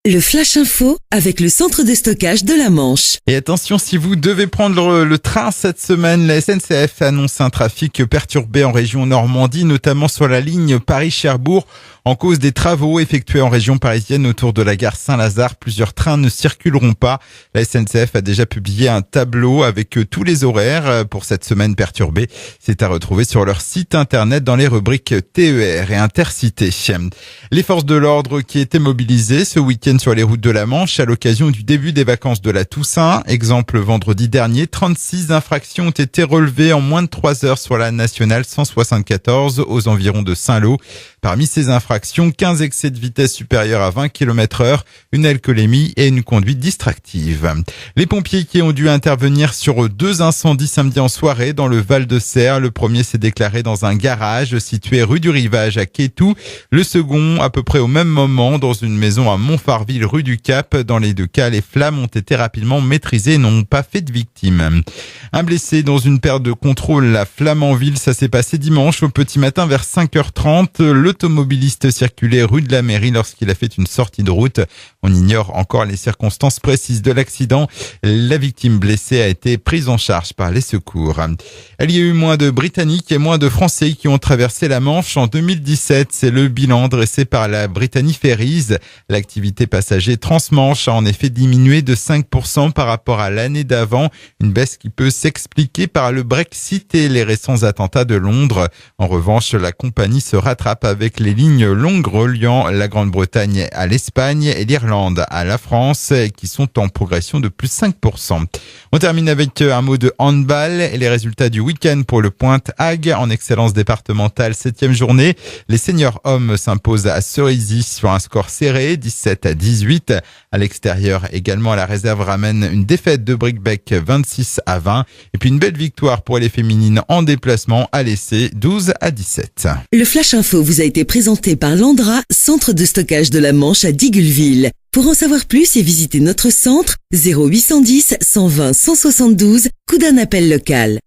Le Flash Info avec le centre de stockage de la Manche. Et attention, si vous devez prendre le train cette semaine, la SNCF annonce un trafic perturbé en région Normandie, notamment sur la ligne Paris-Cherbourg. En cause des travaux effectués en région parisienne autour de la gare Saint-Lazare, plusieurs trains ne circuleront pas. La SNCF a déjà publié un tableau avec tous les horaires pour cette semaine perturbée. C'est à retrouver sur leur site internet dans les rubriques TER et Intercités. Les forces de l'ordre qui étaient mobilisées ce week-end sur les routes de la Manche à l'occasion du début des vacances de la Toussaint. Exemple, vendredi dernier, 36 infractions ont été relevées en moins de 3 heures sur la nationale 174 aux environs de Saint-Lô. Parmi ces infractions, 15 excès de vitesse supérieurs à 20 km/h, une alcoolémie et une conduite distractive. Les pompiers qui ont dû intervenir sur 2 incendies samedi en soirée dans le Val-de-Serre. Le premier s'est déclaré dans un garage situé rue du Rivage à Quétou. Le second, à peu près au même moment, dans une maison à Montfarville, rue du Cap. Dans les deux cas, les flammes ont été rapidement maîtrisées et n'ont pas fait de victimes. Un blessé dans une perte de contrôle à Flamanville, ça s'est passé dimanche au petit matin vers 5h30. L'automobiliste circulait rue de la Mairie lorsqu'il a fait une sortie de route. On ignore encore les circonstances précises de l'accident. La victime blessée a été prise en charge par les secours. Il y a eu moins de Britanniques et moins de Français qui ont traversé la Manche en 2017. C'est le bilan dressé par la Brittany Ferries. L'activité passager transmanche a en effet diminué de 5% par rapport à l'année d'avant. Une baisse qui peut s'expliquer par le Brexit et les récents attentats de Londres. En revanche, la compagnie se rattrape avec les lignes longues reliant la Grande-Bretagne à l'Espagne et l'Irlande à la France qui sont en progression de plus 5%. On termine avec un mot de handball et les résultats du week-end pour le Pointe-Hague en excellence départementale 7e journée. Les seniors hommes s'imposent à Cerisy sur un score serré 17-18. À l'extérieur également, la réserve ramène une défaite de Brickbeck 26-20 et puis une belle victoire pour les féminines en déplacement à l'essai 12-17. Le Flash Info vous a été présenté par Landra, centre de stockage de la Manche à Digulleville. Pour en savoir plus et visiter notre centre, 0810 120 172, coup d'un appel local.